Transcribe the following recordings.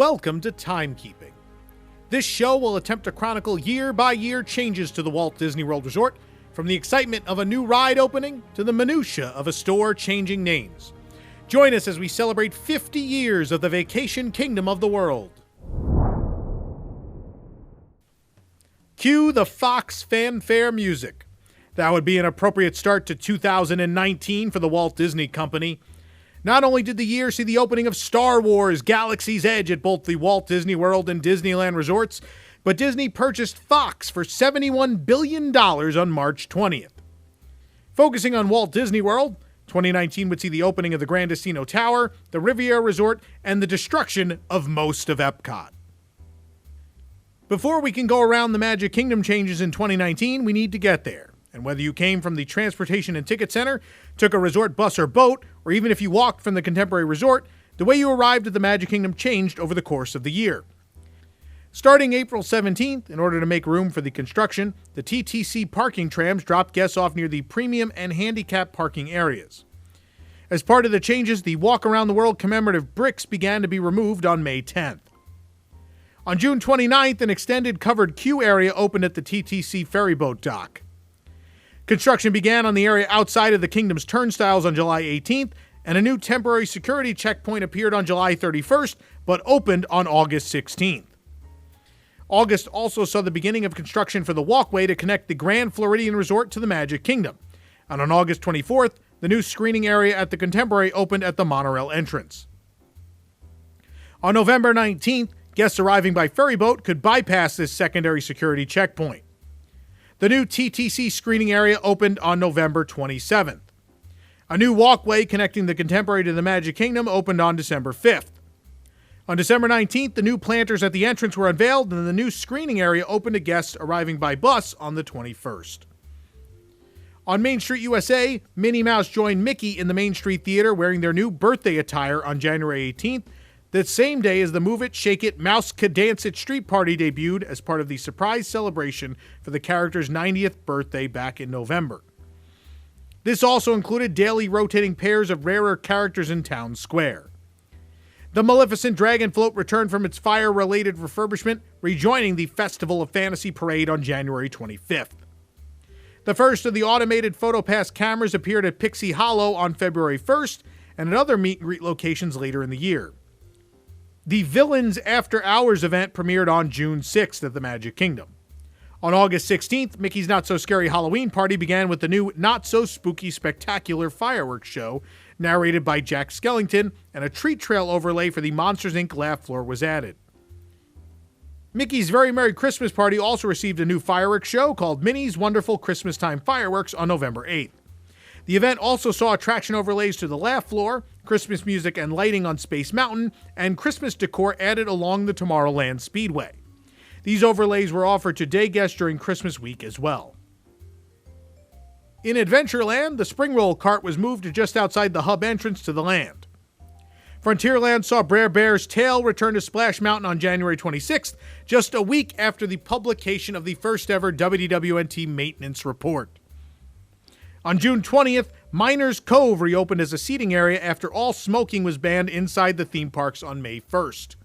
Welcome to Timekeeping. This show will attempt to chronicle year-by-year changes to the Walt Disney World Resort, from the excitement of a new ride opening to the minutiae of a store changing names. Join us as we celebrate 50 years of the vacation kingdom of the world. Cue the Fox fanfare music. That would be an appropriate start to 2019 for the Walt Disney Company. Not only did the year see the opening of Star Wars Galaxy's Edge at both the Walt Disney World and Disneyland resorts, but Disney purchased Fox for $71 billion on March 20th. Focusing on Walt Disney World, 2019 would see the opening of the Grand Casino Tower, the Riviera Resort, and the destruction of most of EPCOT. Before we can go around the Magic Kingdom changes in 2019, we need to get there. And whether you came from the Transportation and Ticket Center, took a resort bus or boat, or even if you walked from the Contemporary Resort, the way you arrived at the Magic Kingdom changed over the course of the year. Starting April 17th, in order to make room for the construction, the TTC parking trams dropped guests off near the premium and handicap parking areas. As part of the changes, the Walk Around the World commemorative bricks began to be removed on May 10th. On June 29th, an extended covered queue area opened at the TTC ferryboat dock. Construction began on the area outside of the Kingdom's turnstiles on July 18th, and a new temporary security checkpoint appeared on July 31st, but opened on August 16th. August also saw the beginning of construction for the Walkway to connect the Grand Floridian Resort to the Magic Kingdom. And on August 24th, the new screening area at the Contemporary opened at the monorail entrance. On November 19th, guests arriving by ferryboat could bypass this secondary security checkpoint. The new TTC screening area opened on November 27th. A new walkway connecting the Contemporary to the Magic Kingdom opened on December 5th. On December 19th, the new planters at the entrance were unveiled, and the new screening area opened to guests arriving by bus on the 21st. On Main Street USA, Minnie Mouse joined Mickey in the Main Street Theater wearing their new birthday attire on January 18th, that same day as the Move It, Shake It, Mouse Could Dance It street party debuted as part of the surprise celebration for the character's 90th birthday back in November. This also included daily rotating pairs of rarer characters in Town Square. The Maleficent Dragon float returned from its fire-related refurbishment, rejoining the Festival of Fantasy parade on January 25th. The first of the automated PhotoPass cameras appeared at Pixie Hollow on February 1st, and at other meet-and-greet locations later in the year. The Villains After Hours event premiered on June 6th at the Magic Kingdom. On August 16th, Mickey's Not So Scary Halloween Party began with the new Not So Spooky Spectacular fireworks show, narrated by Jack Skellington, and a treat trail overlay for the Monsters, Inc. laugh floor was added. Mickey's Very Merry Christmas Party also received a new fireworks show called Minnie's Wonderful Christmastime Fireworks on November 8th. The event also saw attraction overlays to the laugh floor, Christmas music and lighting on Space Mountain, and Christmas decor added along the Tomorrowland Speedway. These overlays were offered to day guests during Christmas week as well. In Adventureland, the Spring Roll cart was moved to just outside the hub entrance to the land. Frontierland saw Bre'r Bear's tail return to Splash Mountain on January 26th, just a week after the publication of the first ever WDWNT maintenance report. On June 20th, Miners Cove reopened as a seating area after all smoking was banned inside the theme parks on May 1st.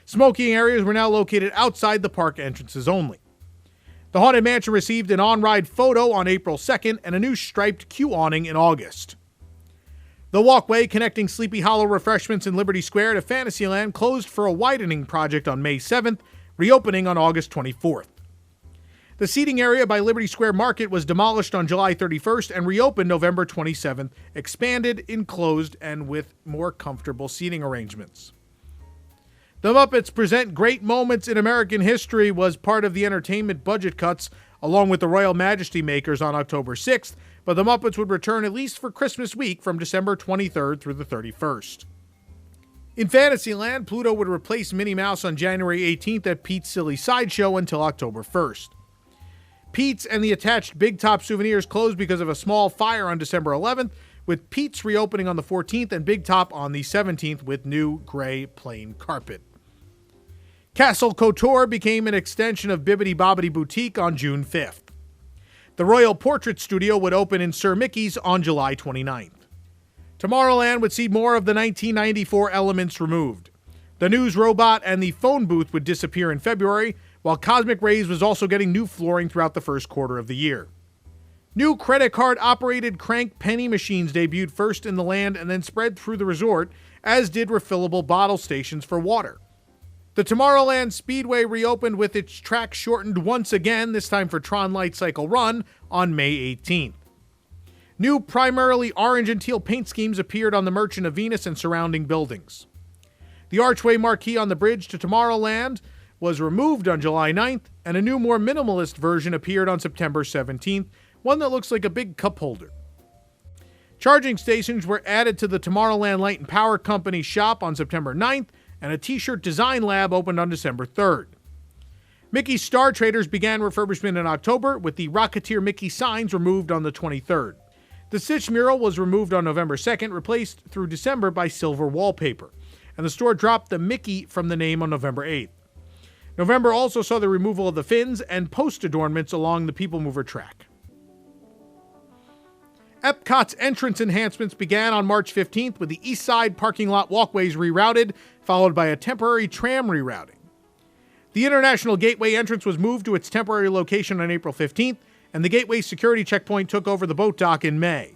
Smoking areas were now located outside the park entrances only. The Haunted Mansion received an on-ride photo on April 2nd and a new striped queue awning in August. The walkway connecting Sleepy Hollow Refreshments in Liberty Square to Fantasyland closed for a widening project on May 7th, reopening on August 24th. The seating area by Liberty Square Market was demolished on July 31st and reopened November 27th, expanded, enclosed, and with more comfortable seating arrangements. The Muppets Present Great Moments in American History was part of the entertainment budget cuts, along with the Royal Majesty Makers on October 6th, but the Muppets would return at least for Christmas week from December 23rd through the 31st. In Fantasyland, Pluto would replace Minnie Mouse on January 18th at Pete's Silly Sideshow until October 1st. Pete's and the attached Big Top souvenirs closed because of a small fire on December 11th, with Pete's reopening on the 14th and Big Top on the 17th with new gray plain carpet. Castle Couture became an extension of Bibbidi Bobbidi Boutique on June 5th. The Royal Portrait Studio would open in Sir Mickey's on July 29th. Tomorrowland would see more of the 1994 elements removed. The news robot and the phone booth would disappear in February, while Cosmic Rays was also getting new flooring throughout the first quarter of the year. New credit card-operated crank penny machines debuted first in the land and then spread through the resort, as did refillable bottle stations for water. The Tomorrowland Speedway reopened with its track shortened once again, this time for Tron Light Cycle Run, on May 18th. New primarily orange and teal paint schemes appeared on the Merchant of Venus and surrounding buildings. The archway marquee on the bridge to Tomorrowland was removed on July 9th, and a new, more minimalist version appeared on September 17th, one that looks like a big cup holder. Charging stations were added to the Tomorrowland Light Power Company shop on September 9th, and a t-shirt design lab opened on December 3rd. Mickey Star Traders began refurbishment in October, with the Rocketeer Mickey signs removed on the 23rd. The Stitch mural was removed on November 2nd, replaced through December by silver wallpaper, and the store dropped the Mickey from the name on November 8th. November also saw the removal of the fins and post adornments along the People Mover track. EPCOT's entrance enhancements began on March 15th with the east side parking lot walkways rerouted, followed by a temporary tram rerouting. The International Gateway entrance was moved to its temporary location on April 15th, and the Gateway security checkpoint took over the boat dock in May.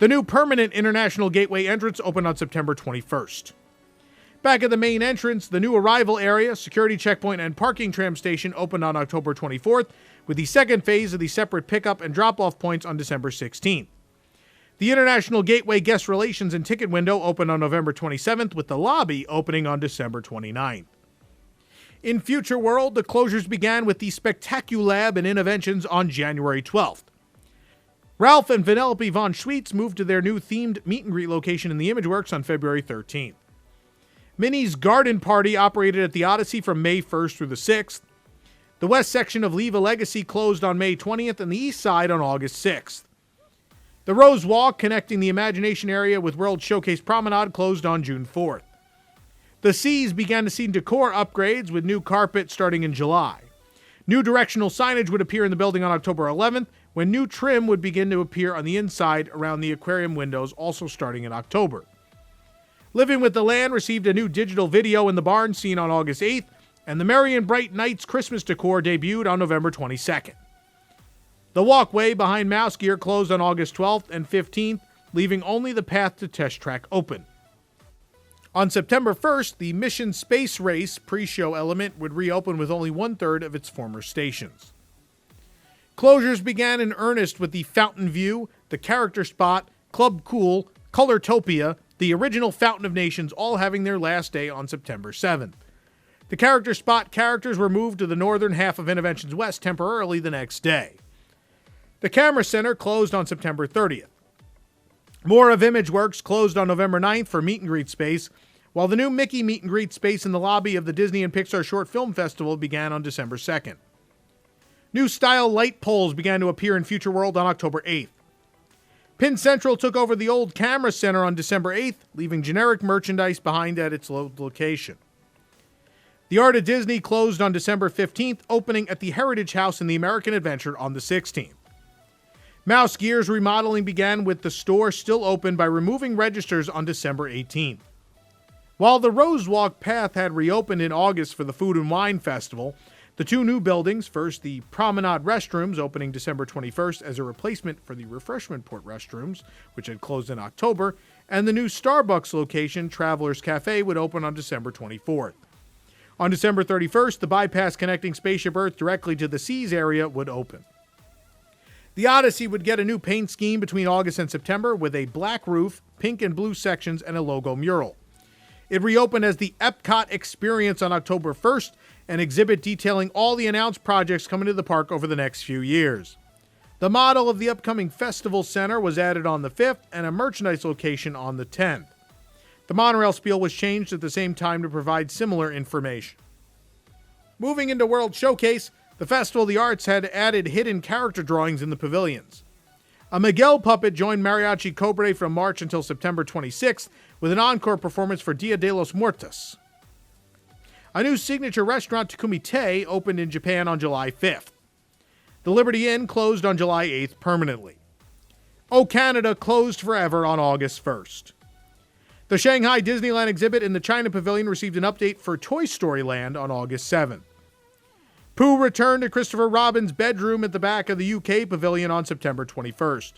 The new permanent International Gateway entrance opened on September 21st. Back at the main entrance, the new arrival area, security checkpoint, and parking tram station opened on October 24th, with the second phase of the separate pickup and drop-off points on December 16th. The International Gateway Guest Relations and Ticket window opened on November 27th, with the lobby opening on December 29th. In Future World, the closures began with the Spectaculab and Interventions on January 12th. Ralph and Vanellope von Schweetz moved to their new themed meet-and-greet location in the Imageworks on February 13th. Minnie's Garden Party operated at the Odyssey from May 1st through the 6th. The west section of Leave a Legacy closed on May 20th and the east side on August 6th. The Rose Walk, connecting the Imagination area with World Showcase Promenade, closed on June 4th. The Seas began to see decor upgrades with new carpet starting in July. New directional signage would appear in the building on October 11th, when new trim would begin to appear on the inside around the aquarium windows, also starting in October. Living with the Land received a new digital video in the barn seen on August 8th, and the Merry and Bright Nights Christmas decor debuted on November 22nd. The walkway behind Mouse Gear closed on August 12th and 15th, leaving only the path to Test Track open. On September 1st, the Mission Space Race pre-show element would reopen with only one-third of its former stations. Closures began in earnest with the Fountain View, the Character Spot, Club Cool, Colortopia, the original Fountain of Nations all having their last day on September 7th. The Character Spot characters were moved to the northern half of Interventions West temporarily the next day. The Camera Center closed on September 30th. More of Imageworks closed on November 9th for meet and greet space, while the new Mickey meet and greet space in the lobby of the Disney and Pixar Short Film Festival began on December 2nd. New style light poles began to appear in Future World on October 8th. Pin Central took over the old Camera Center on December 8th, leaving generic merchandise behind at its location. The Art of Disney closed on December 15th, opening at the Heritage House in the American Adventure on the 16th. Mouse Gear's remodeling began with the store still open by removing registers on December 18th. While the Rose Walk path had reopened in August for the Food and Wine Festival, the two new buildings, first the Promenade restrooms opening December 21st as a replacement for the Refreshment Port restrooms, which had closed in October, and the new Starbucks location, Travelers Cafe, would open on December 24th. On December 31st, the bypass connecting Spaceship Earth directly to the Seas area would open. The Odyssey would get a new paint scheme between August and September with a black roof, pink and blue sections, and a logo mural. It reopened as the EPCOT Experience on October 1st, an exhibit detailing all the announced projects coming to the park over the next few years. The model of the upcoming Festival Center was added on the 5th and a merchandise location on the 10th. The monorail spiel was changed at the same time to provide similar information. Moving into World Showcase, the Festival of the Arts had added hidden character drawings in the pavilions. A Miguel puppet joined Mariachi Cobre from March until September 26th with an encore performance for Dia de los Muertos. A new signature restaurant, Takumi-Tei, opened in Japan on July 5th. The Liberty Inn closed on July 8th permanently. O Canada closed forever on August 1st. The Shanghai Disneyland exhibit in the China Pavilion received an update for Toy Story Land on August 7th. Pooh returned to Christopher Robin's bedroom at the back of the UK Pavilion on September 21st.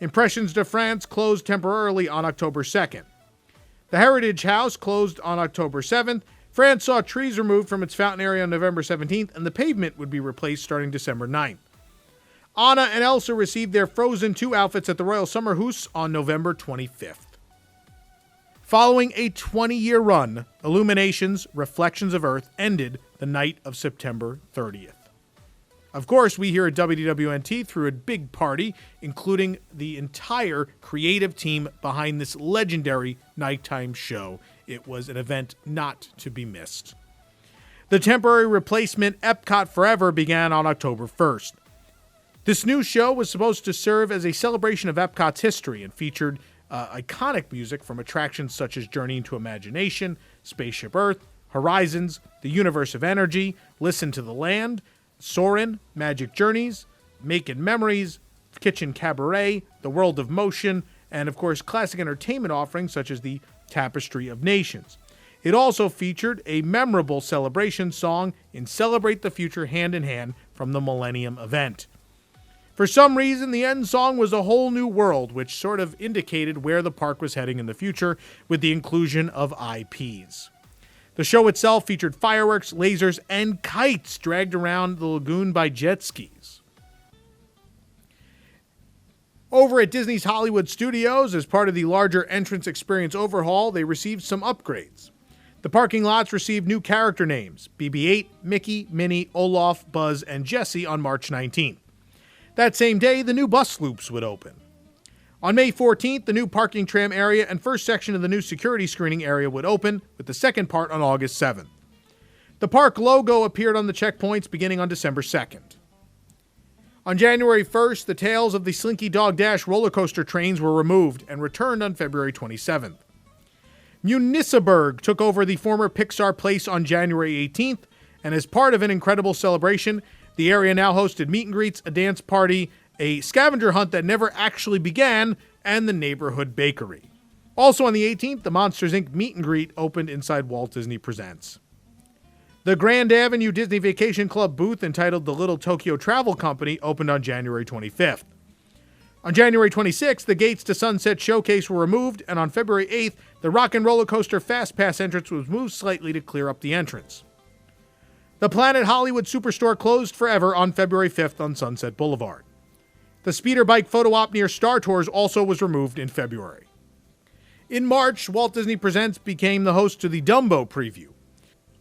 Impressions de France closed temporarily on October 2nd. The Heritage House closed on October 7th. France saw trees removed from its fountain area on November 17th, and the pavement would be replaced starting December 9th. Anna and Elsa received their Frozen 2 outfits at the Royal Summer House on November 25th. Following a 20-year run, Illuminations Reflections of Earth ended the night of September 30th. Of course, we here at WDWNT threw a big party, including the entire creative team behind this legendary nighttime show. It was an event not to be missed. The temporary replacement EPCOT Forever began on October 1st. This new show was supposed to serve as a celebration of Epcot's history and featured iconic music from attractions such as Journey into Imagination, Spaceship Earth, Horizons, The Universe of Energy, Listen to the Land, Soarin', Magic Journeys, Making Memories, Kitchen Cabaret, The World of Motion, and of course classic entertainment offerings such as the Tapestry of Nations. It also featured a memorable celebration song in Celebrate the Future Hand in Hand from the Millennium event. For some reason, the end song was A Whole New World, which sort of indicated where the park was heading in the future with the inclusion of IPs. The show itself featured fireworks, lasers, and kites dragged around the lagoon by jet skis. Over at Disney's Hollywood Studios, as part of the larger entrance experience overhaul, they received some upgrades. The parking lots received new character names, BB-8, Mickey, Minnie, Olaf, Buzz, and Jessie on March 19th. That same day, the new bus loops would open. On May 14th, the new parking tram area and first section of the new security screening area would open, with the second part on August 7th. The park logo appeared on the checkpoints beginning on December 2nd. On January 1st, the tails of the Slinky Dog Dash roller coaster trains were removed and returned on February 27th. Municiberg took over the former Pixar Place on January 18th, and as part of an incredible celebration, the area now hosted meet and greets, a dance party, a scavenger hunt that never actually began, and the neighborhood bakery. Also on the 18th, the Monsters, Inc. meet and greet opened inside Walt Disney Presents. The Grand Avenue Disney Vacation Club booth entitled The Little Tokyo Travel Company opened on January 25th. On January 26th, the gates to Sunset Showcase were removed, and on February 8th, the Rock and Roller Coaster Fast Pass entrance was moved slightly to clear up the entrance. The Planet Hollywood Superstore closed forever on February 5th on Sunset Boulevard. The speeder bike photo op near Star Tours also was removed in February. In March, Walt Disney Presents became the host to the Dumbo preview.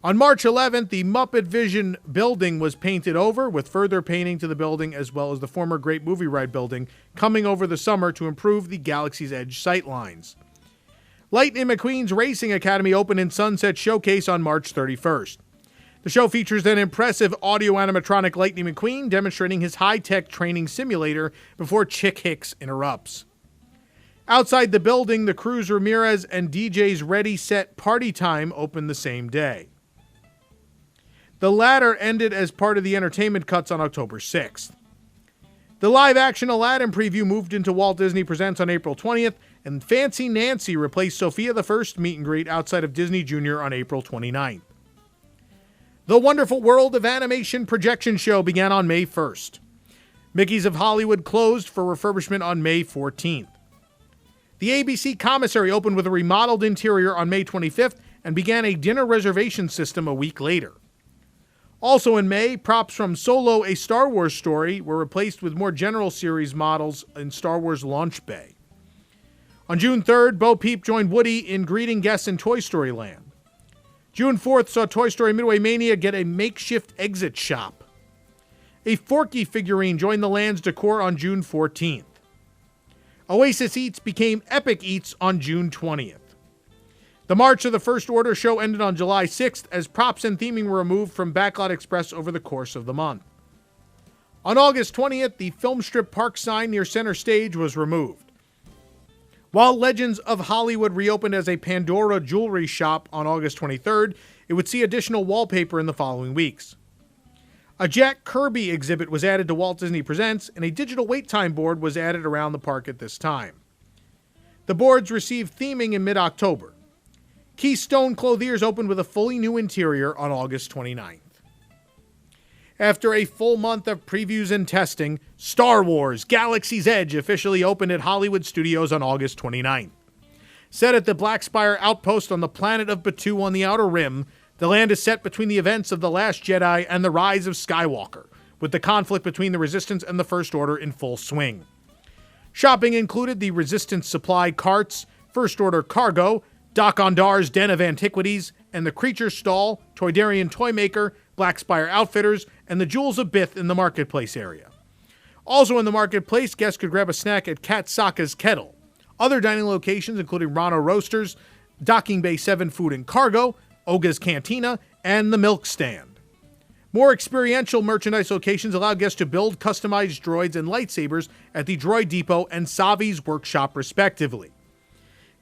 On March 11th, the Muppet Vision building was painted over, with further painting to the building as well as the former Great Movie Ride building coming over the summer to improve the Galaxy's Edge sightlines. Lightning McQueen's Racing Academy opened in Sunset Showcase on March 31st. The show features an impressive audio animatronic Lightning McQueen demonstrating his high-tech training simulator before Chick Hicks interrupts. Outside the building, the Cruz Ramirez and DJ's Ready Set Party Time opened the same day. The latter ended as part of the entertainment cuts on October 6th. The live-action Aladdin preview moved into Walt Disney Presents on April 20th, and Fancy Nancy replaced Sophia the First meet and greet outside of Disney Junior on April 29th. The Wonderful World of Animation projection show began on May 1st. Mickey's of Hollywood closed for refurbishment on May 14th. The ABC commissary opened with a remodeled interior on May 25th and began a dinner reservation system a week later. Also in May, props from Solo: A Star Wars Story were replaced with more general series models in Star Wars Launch Bay. On June 3rd, Bo Peep joined Woody in greeting guests in Toy Story Land. June 4th saw Toy Story Midway Mania get a makeshift exit shop. A Forky figurine joined the land's decor on June 14th. Oasis Eats became Epic Eats on June 20th. The March of the First Order show ended on July 6th as props and theming were removed from Backlot Express over the course of the month. On August 20th, the film strip park sign near center stage was removed. While Legends of Hollywood reopened as a Pandora jewelry shop on August 23rd, it would see additional wallpaper in the following weeks. A Jack Kirby exhibit was added to Walt Disney Presents, and a digital wait time board was added around the park at this time. The boards received theming in mid-October. Keystone Clothiers opened with a fully new interior on August 29th. After a full month of previews and testing, Star Wars Galaxy's Edge officially opened at Hollywood Studios on August 29th. Set at the Black Spire Outpost on the planet of Batuu on the Outer Rim, the land is set between the events of The Last Jedi and the Rise of Skywalker, with the conflict between the Resistance and the First Order in full swing. Shopping included the Resistance supply carts, First Order cargo, Doc-Ondar's Den of Antiquities, and the Creature Stall, Toydarian Toymaker, Black Spire Outfitters, and the Jewels of Bith in the marketplace area. Also in the marketplace, guests could grab a snack at Kat Saka's Kettle. Other dining locations including Rano Roasters, Docking Bay 7 Food and Cargo, Oga's Cantina, and the Milk Stand. More experiential merchandise locations allow guests to build customized droids and lightsabers at the Droid Depot and Savi's Workshop respectively.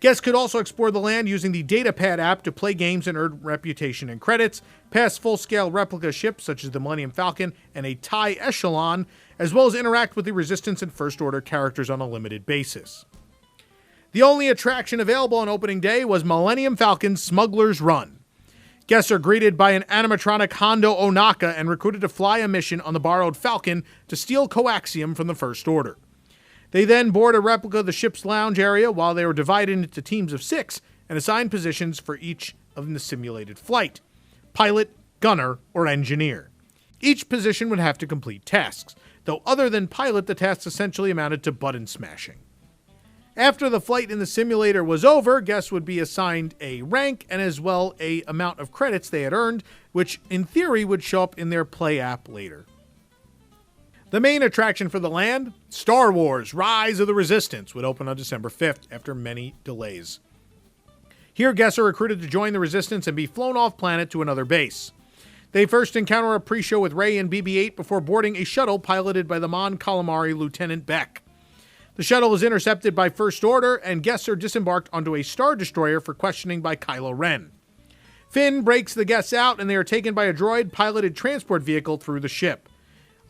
Guests could also explore the land using the Datapad app to play games and earn reputation and credits, pass full-scale replica ships such as the Millennium Falcon and a TIE Echelon, as well as interact with the Resistance and First Order characters on a limited basis. The only attraction available on opening day was Millennium Falcon's Smuggler's Run. Guests are greeted by an animatronic Hondo Onaka and recruited to fly a mission on the borrowed Falcon to steal coaxium from the First Order. They then board a replica of the ship's lounge area while they were divided into teams of 6 and assigned positions for each of the simulated flight: pilot, gunner, or engineer. Each position would have to complete tasks, though other than pilot, the tasks essentially amounted to button smashing. After the flight in the simulator was over, guests would be assigned a rank and as well a amount of credits they had earned, which in theory would show up in their Play app later. The main attraction for the land, Star Wars Rise of the Resistance, would open on December 5th after many delays. Here, guests are recruited to join the Resistance and be flown off planet to another base. They first encounter a pre-show with Rey and BB-8 before boarding a shuttle piloted by the Mon Calamari Lieutenant Beck. The shuttle is intercepted by First Order, and guests are disembarked onto a Star Destroyer for questioning by Kylo Ren. Finn breaks the guests out, and they are taken by a droid-piloted transport vehicle through the ship.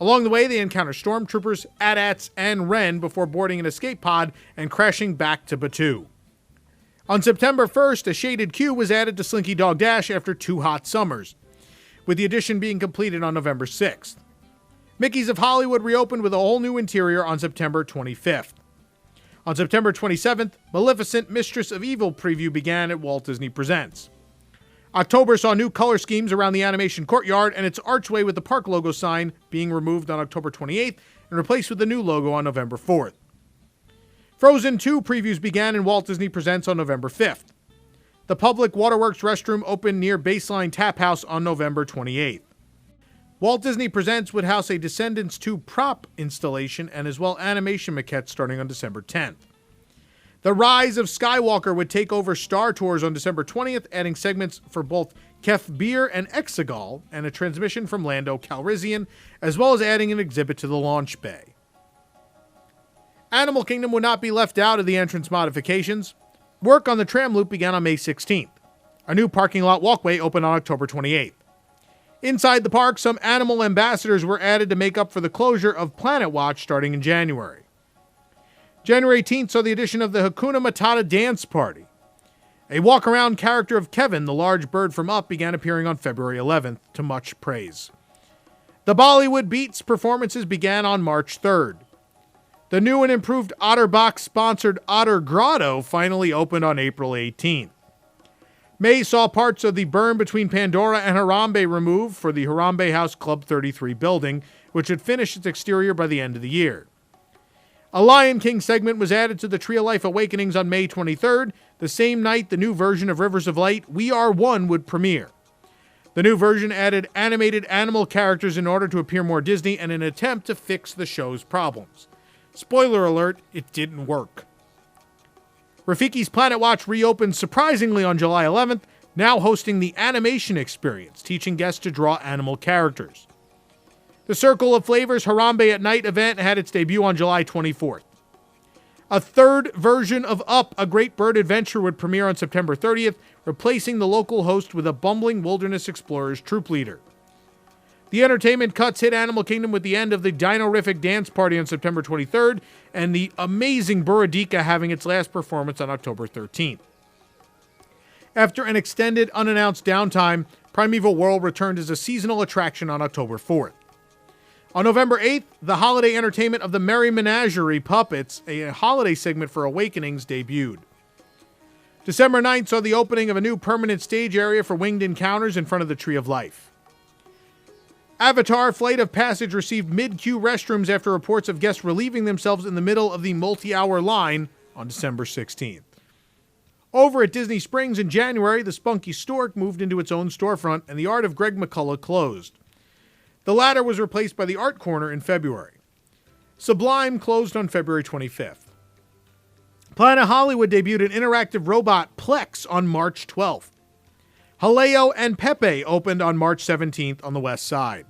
Along the way, they encounter stormtroopers, AT-ATs, and Ren before boarding an escape pod and crashing back to Batuu. On September 1st, a shaded queue was added to Slinky Dog Dash after 2 hot summers, with the addition being completed on November 6th. Mickey's of Hollywood reopened with a whole new interior on September 25th. On September 27th, Maleficent Mistress of Evil preview began at Walt Disney Presents. October saw new color schemes around the Animation Courtyard and its archway with the park logo sign being removed on October 28th and replaced with the new logo on November 4th. Frozen 2 previews began in Walt Disney Presents on November 5th. The public Waterworks restroom opened near Baseline Tap House on November 28th. Walt Disney Presents would house a Descendants 2 prop installation and as well animation maquettes starting on December 10th. The Rise of Skywalker would take over Star Tours on December 20th, adding segments for both Kef Bir and Exegol and a transmission from Lando Calrissian, as well as adding an exhibit to the launch bay. Animal Kingdom would not be left out of the entrance modifications. Work on the tram loop began on May 16th. A new parking lot walkway opened on October 28th. Inside the park, some animal ambassadors were added to make up for the closure of Planet Watch starting in January. January 18th saw the addition of the Hakuna Matata Dance Party. A walk-around character of Kevin, the large bird from Up, began appearing on February 11th, to much praise. The Bollywood Beats performances began on March 3rd. The new and improved OtterBox-sponsored Otter Grotto finally opened on April 18th. May saw parts of the berm between Pandora and Harambe removed for the Harambe House Club 33 building, which would finish its exterior by the end of the year. A Lion King segment was added to the Tree of Life Awakenings on May 23rd, the same night the new version of Rivers of Light, We Are One, would premiere. The new version added animated animal characters in order to appear more Disney and an attempt to fix the show's problems. Spoiler alert, it didn't work. Rafiki's Planet Watch reopened surprisingly on July 11th, now hosting the Animation Experience, teaching guests to draw animal characters. The Circle of Flavors Harambe at Night event had its debut on July 24th. A third version of Up, A Great Bird Adventure would premiere on September 30th, replacing the local host with a bumbling wilderness explorer's troop leader. The entertainment cuts hit Animal Kingdom with the end of the Dino-riffic dance party on September 23rd, and the amazing Burradika having its last performance on October 13th. After an extended, unannounced downtime, Primeval Whirl returned as a seasonal attraction on October 4th. On November 8th, the holiday entertainment of the Merry Menagerie Puppets, a holiday segment for Awakenings, debuted. December 9th saw the opening of a new permanent stage area for Winged Encounters in front of the Tree of Life. Avatar Flight of Passage received mid-queue restrooms after reports of guests relieving themselves in the middle of the multi-hour line on December 16th. Over at Disney Springs in January, the Spunky Stork moved into its own storefront and the Art of Greg McCullough closed. The latter was replaced by the Art Corner in February. Sublime closed on February 25th. Planet Hollywood debuted an interactive robot, Plex, on March 12th. Haleo and Pepe opened on March 17th on the west side.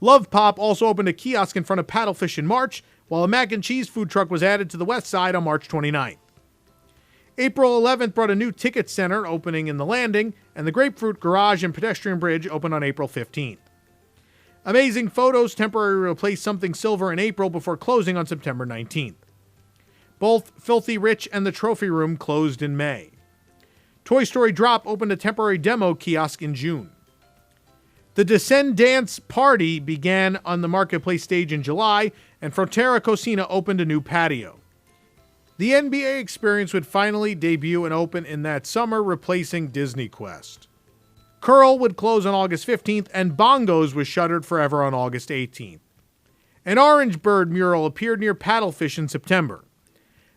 Love Pop also opened a kiosk in front of Paddlefish in March, while a mac and cheese food truck was added to the west side on March 29th. April 11th brought a new ticket center opening in the Landing, and the Grapefruit Garage and Pedestrian Bridge opened on April 15th. Amazing Photos temporarily replaced Something Silver in April before closing on September 19th. Both Filthy Rich and the Trophy Room closed in May. Toy Story Drop opened a temporary demo kiosk in June. The Descend Dance Party began on the Marketplace stage in July, and Frontera Cocina opened a new patio. The NBA Experience would finally debut and open in that summer, replacing Disney Quest. Curl would close on August 15th, and Bongos was shuttered forever on August 18th. An Orange Bird mural appeared near Paddlefish in September.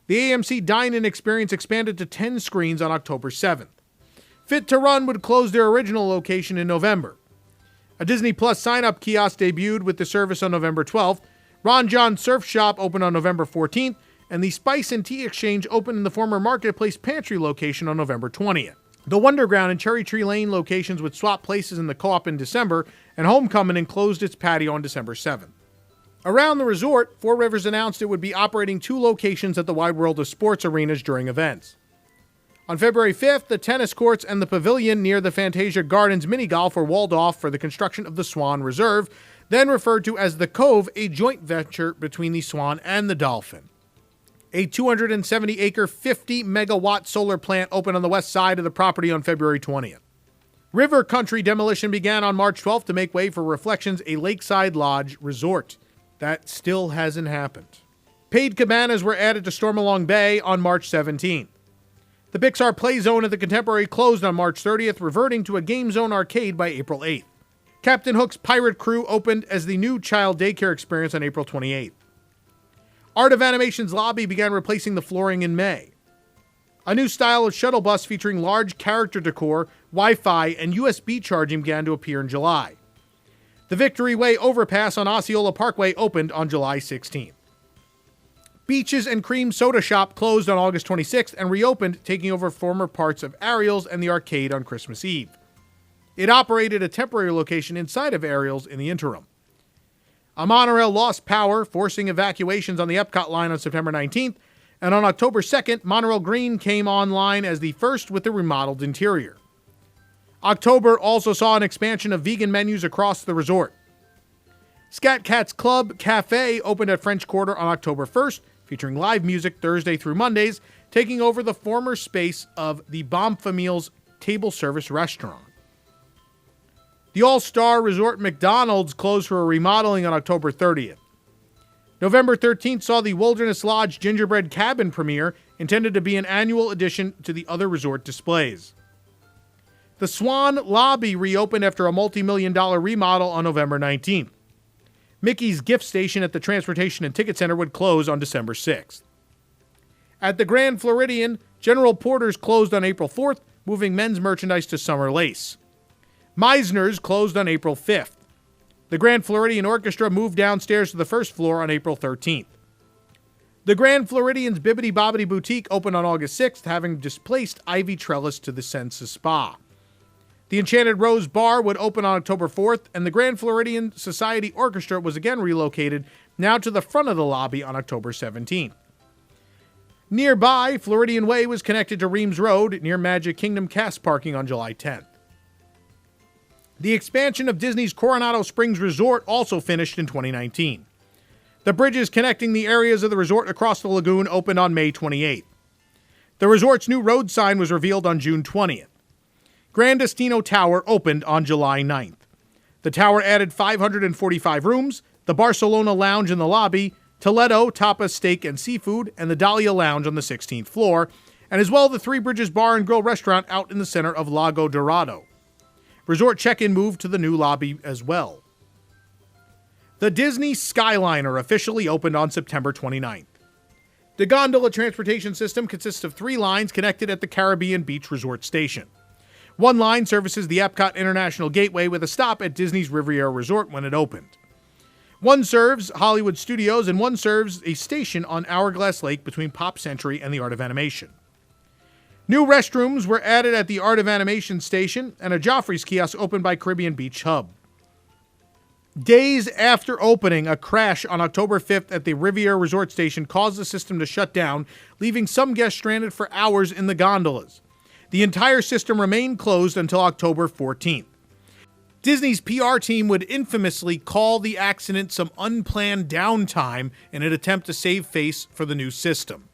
The AMC Dine-In Experience expanded to 10 screens on October 7th. Fit to Run would close their original location in November. A Disney Plus sign-up kiosk debuted with the service on November 12th. Ron John Surf Shop opened on November 14th, and the Spice and Tea Exchange opened in the former Marketplace Pantry location on November 20th. The Wonderground and Cherry Tree Lane locations would swap places in the Co-op in December, and Homecoming enclosed its patio on December 7th. Around the resort, Four Rivers announced it would be operating 2 locations at the Wide World of Sports arenas during events. On February 5th, the tennis courts and the pavilion near the Fantasia Gardens mini golf were walled off for the construction of the Swan Reserve, then referred to as the Cove, a joint venture between the Swan and the Dolphin. A 270-acre, 50-megawatt solar plant opened on the west side of the property on February 20th. River Country demolition began on March 12th to make way for Reflections, a lakeside lodge resort. That still hasn't happened. Paid cabanas were added to Stormalong Bay on March 17th. The Pixar Play Zone at the Contemporary closed on March 30th, reverting to a Game Zone arcade by April 8th. Captain Hook's Pirate Crew opened as the new child daycare experience on April 28th. Art of Animation's lobby began replacing the flooring in May. A new style of shuttle bus featuring large character decor, Wi-Fi, and USB charging began to appear in July. The Victory Way overpass on Osceola Parkway opened on July 16th. Beaches and Cream Soda Shop closed on August 26th and reopened, taking over former parts of Ariel's and the arcade on Christmas Eve. It operated a temporary location inside of Ariel's in the interim. A monorail lost power, forcing evacuations on the EPCOT line on September 19th, and on October 2nd, Monorail Green came online as the first with a remodeled interior. October also saw an expansion of vegan menus across the resort. Scat Cat's Club Cafe opened at French Quarter on October 1st, featuring live music Thursday through Mondays, taking over the former space of the Bomb Famille's table service restaurant. The All-Star Resort McDonald's closed for a remodeling on October 30th. November 13th saw the Wilderness Lodge Gingerbread Cabin premiere, intended to be an annual addition to the other resort displays. The Swan Lobby reopened after a multi-million-dollar remodel on November 19th. Mickey's Gift Station at the Transportation and Ticket Center would close on December 6th. At the Grand Floridian, General Porter's closed on April 4th, moving men's merchandise to Summer Lace. Meisner's closed on April 5th. The Grand Floridian Orchestra moved downstairs to the first floor on April 13th. The Grand Floridian's Bibbidi Bobbidi Boutique opened on August 6th, having displaced Ivy Trellis to the Sensa Spa. The Enchanted Rose Bar would open on October 4th, and the Grand Floridian Society Orchestra was again relocated, now to the front of the lobby on October 17th. Nearby, Floridian Way was connected to Reams Road near Magic Kingdom Cast Parking on July 10th. The expansion of Disney's Coronado Springs Resort also finished in 2019. The bridges connecting the areas of the resort across the lagoon opened on May 28th. The resort's new road sign was revealed on June 20th. Grand Destino Tower opened on July 9th. The tower added 545 rooms, the Barcelona Lounge in the lobby, Toledo, tapas, steak, and seafood, and the Dahlia Lounge on the 16th floor, and as well the Three Bridges Bar and Grill restaurant out in the center of Lago Dorado. Resort check-in moved to the new lobby as well. The Disney Skyliner officially opened on September 29th. The gondola transportation system consists of 3 lines connected at the Caribbean Beach Resort Station. One line services the EPCOT International Gateway with a stop at Disney's Riviera Resort when it opened. One serves Hollywood Studios and one serves a station on Hourglass Lake between Pop Century and the Art of Animation. New restrooms were added at the Art of Animation station, and a Joffrey's kiosk opened by Caribbean Beach Hub. Days after opening, a crash on October 5th at the Riviera Resort station caused the system to shut down, leaving some guests stranded for hours in the gondolas. The entire system remained closed until October 14th. Disney's PR team would infamously call the accident some unplanned downtime in an attempt to save face for the new system.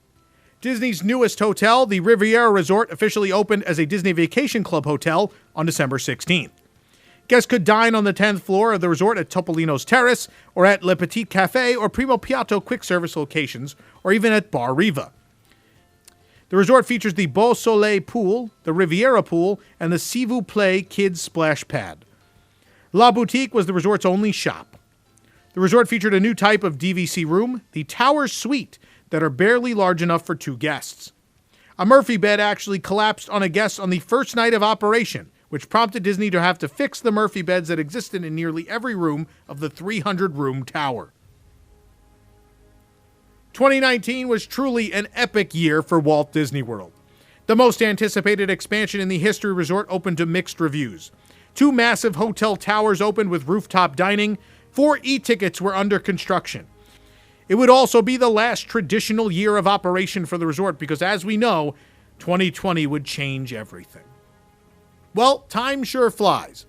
Disney's newest hotel, the Riviera Resort, officially opened as a Disney Vacation Club hotel on December 16th. Guests could dine on the 10th floor of the resort at Topolino's Terrace, or at Le Petit Café or Primo Piatto quick service locations, or even at Bar Riva. The resort features the Beau Soleil Pool, the Riviera Pool, and the S'il vous plaît Kids Splash Pad. La Boutique was the resort's only shop. The resort featured a new type of DVC room, the Tower Suite, that are barely large enough for 2 guests. A Murphy bed actually collapsed on a guest on the first night of operation, which prompted Disney to have to fix the Murphy beds that existed in nearly every room of the 300-room tower. 2019 was truly an epic year for Walt Disney World. The most anticipated expansion in the History Resort opened to mixed reviews. 2 massive hotel towers opened with rooftop dining. 4 e-tickets were under construction. It would also be the last traditional year of operation for the resort because, as we know, 2020 would change everything. Well, time sure flies.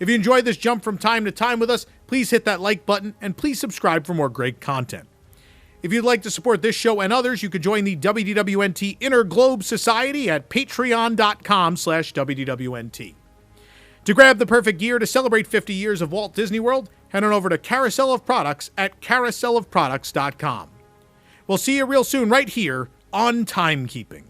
If you enjoyed this jump from time to time with us, please hit that like button and please subscribe for more great content. If you'd like to support this show and others, you could join the WDWNT Inner Globe Society at patreon.com/WDWNT. To grab the perfect gear to celebrate 50 years of Walt Disney World, head on over to Carousel of Products at carouselofproducts.com. We'll see you real soon right here on Timekeeping.